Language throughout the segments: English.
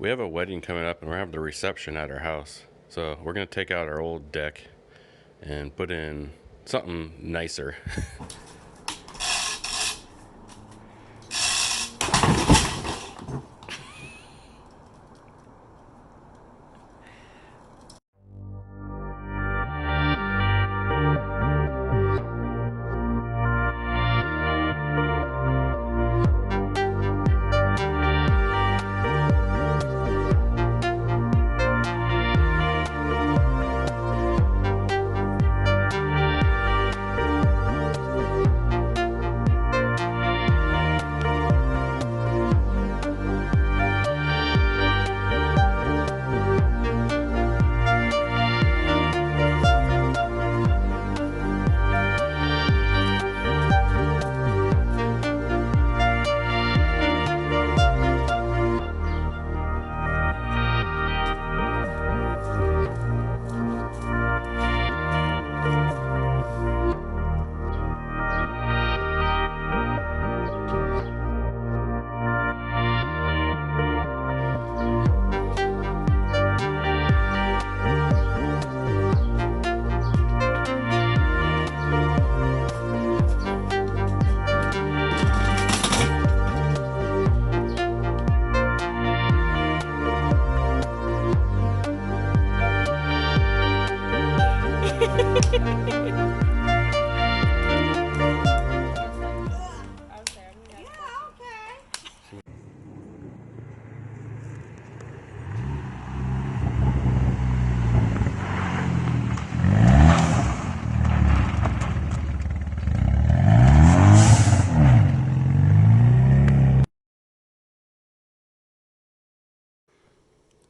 We have a wedding coming up and we're having the reception at our house. So we're going to take out our old deck and put in something nicer.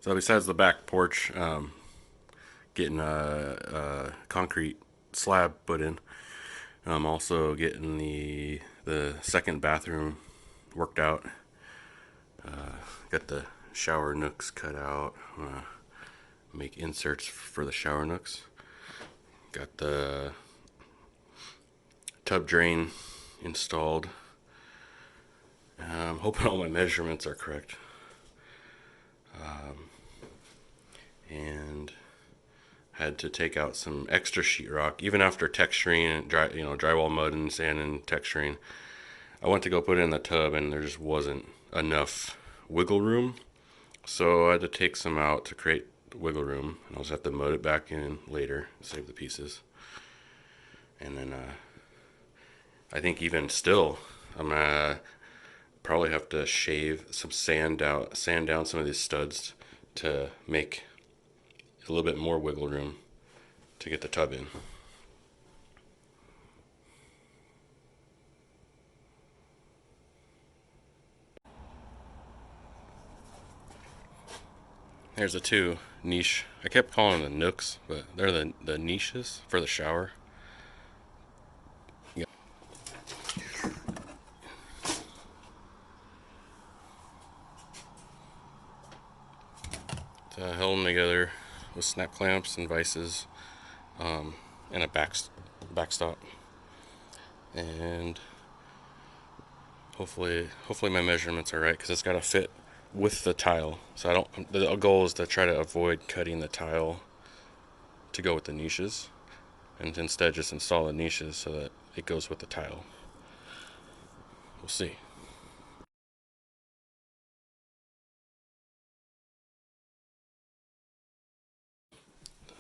So besides the back porch, getting a concrete slab put in, I'm also getting the second bathroom worked out. Got the shower nooks cut out. I'm gonna make inserts for the shower nooks. Got the tub drain installed. I'm hoping all my measurements are correct. And had to take out some extra sheetrock, even after texturing and drywall mud and sand and texturing. I went to go put it in the tub and there just wasn't enough wiggle room, so I had to take some out to create wiggle room, and I'll just have to mud it back in later, save the pieces. And then I think even still, I'm gonna probably have to shave some sand down some of these studs to make a little bit more wiggle room to get the tub in. There's the two niche. I kept calling them the nooks, but they're the niches for the shower. Yeah. Held them together with snap clamps and vices, and a backstop, and hopefully my measurements are right, because it's got to fit with the tile. So I don't. The goal is to try to avoid cutting the tile to go with the niches, and instead just install the niches so that it goes with the tile. We'll see.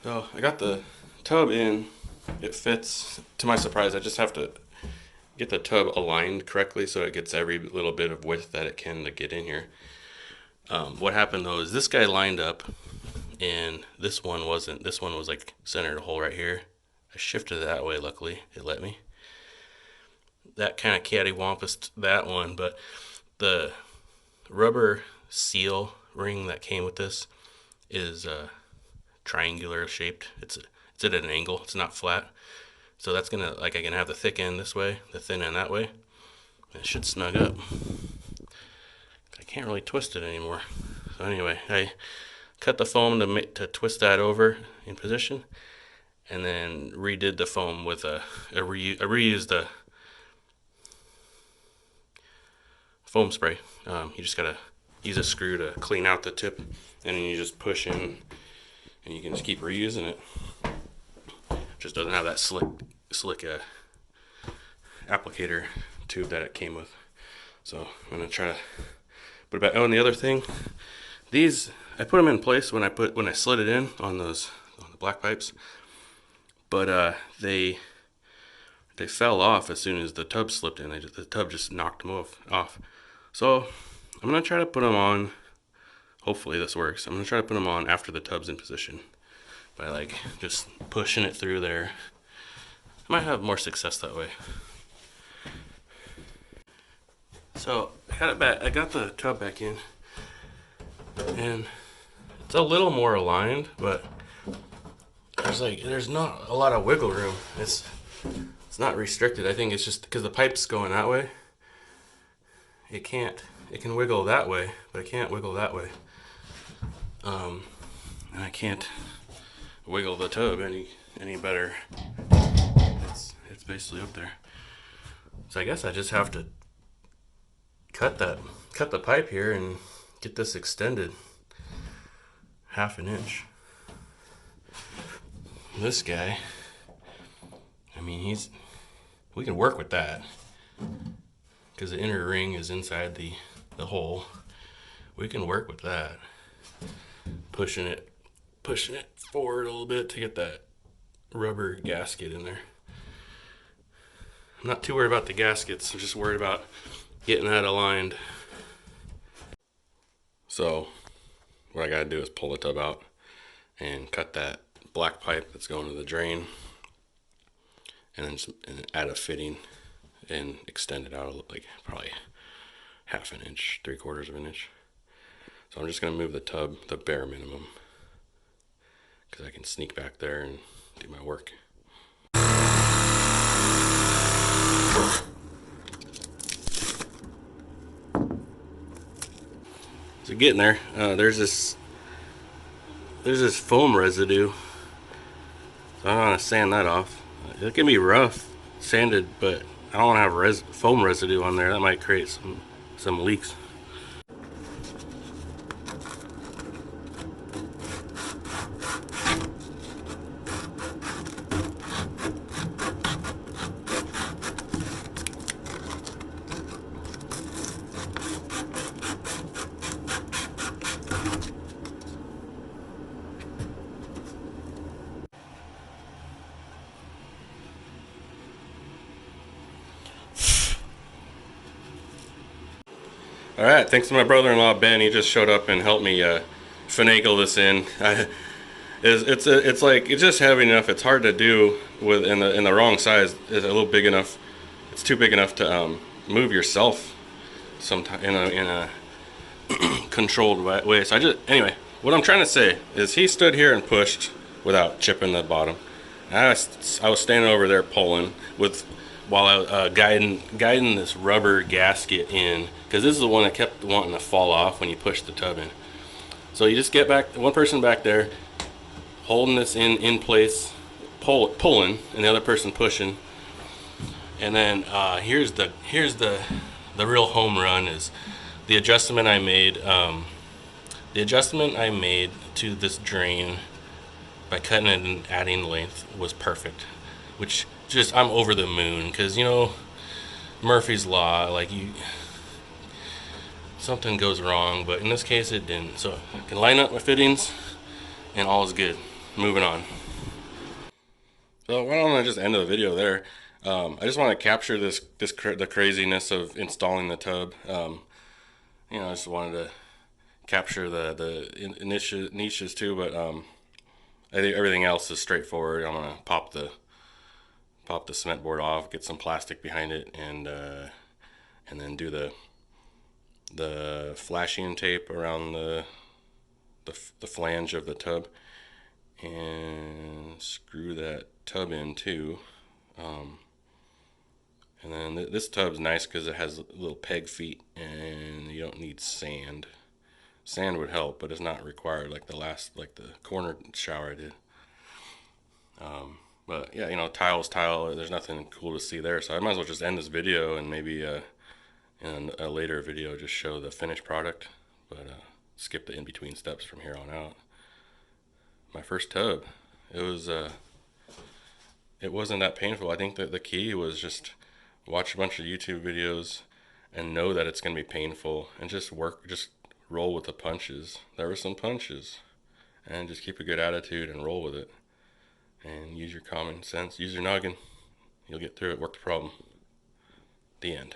So I got the tub in. It fits. To my surprise, I just have to get the tub aligned correctly so it gets every little bit of width that it can to get in here. What happened though is this guy lined up and this one wasn't. This one was like centered a hole right here. I shifted it that way, luckily it let me. That kind of cattywampused that one, but the rubber seal ring that came with this is triangular shaped. It's at an angle. It's not flat. So that's gonna, like, I can have the thick end this way, the thin end that way. It should snug up. I can't really twist it anymore. So anyway, I cut the foam to twist that over in position, and then redid the foam with I reused the foam spray. You just gotta use a screw to clean out the tip, and then you just push in, and you can just keep reusing it. Just doesn't have that slick applicator tube that it came with. So I'm gonna try to put it back. Oh, and the other thing, these I put them in place when I slid it in on the black pipes, but they fell off as soon as the tub slipped in. The tub just knocked them off. So I'm gonna try to put them on. Hopefully this works. I'm gonna try to put them on after the tub's in position by like just pushing it through there. I might have more success that way. So I got it back. I got the tub back in, and it's a little more aligned, but there's not a lot of wiggle room. It's not restricted. I think it's just because the pipe's going that way. It can wiggle that way, but it can't wiggle that way. And I can't wiggle the tub any better. It's basically up there. So I guess I just have to cut the pipe here and get this extended 1/2 inch. This guy, I mean, we can work with that because the inner ring is inside the hole. We can work with that, pushing it forward a little bit to get that rubber gasket in there. I'm not too worried about the gaskets. I'm just worried about getting that aligned. So what I gotta do is pull the tub out and cut that black pipe that's going to the drain, and then add a fitting and extend it out like probably 1/2 inch, 3/4 of an inch. So I'm just gonna move the tub the bare minimum because I can sneak back there and do my work. So getting there, there's this foam residue. So I want to sand that off. It can be rough sanded, but I don't want to have foam residue on there. That might create some leaks. All right, thanks to my brother-in-law Ben. He just showed up and helped me finagle this in. It's like it's just heavy enough. It's hard to do with in the wrong size. It's a little big enough. It's too big enough to move yourself sometime in a controlled way. So anyway, what I'm trying to say is he stood here and pushed without chipping the bottom. I was standing over there pulling while I guiding this rubber gasket in, because this is the one that kept wanting to fall off when you push the tub in. So you just get back, one person back there holding this in place, pulling, and the other person pushing. And then here's the real home run is the adjustment I made. The adjustment I made to this drain by cutting it and adding length was perfect, which just I'm over the moon, because you know Murphy's Law, like something goes wrong, but in this case it didn't. So I can line up my fittings and all is good. Moving on. So why don't I just end the video there? I just want to capture the craziness of installing the tub. You know, I just wanted to capture the niches too, but I think everything else is straightforward. I'm gonna pop the cement board off, get some plastic behind it, and then do the flashing tape around the flange of the tub, and screw that tub in too. And then this tub's nice because it has little peg feet, and you don't need sand. Sand would help, but it's not required like the corner shower I did. But yeah, you know, tile's tile. There's nothing cool to see there, so I might as well just end this video and maybe in a later video just show the finished product. but skip the in-between steps from here on out. My first tub, it was it wasn't that painful. I think that the key was just watch a bunch of YouTube videos and know that it's going to be painful and just roll with the punches. There were some punches, and just keep a good attitude and roll with it. And use your common sense, use your noggin. You'll get through it, work the problem. The end.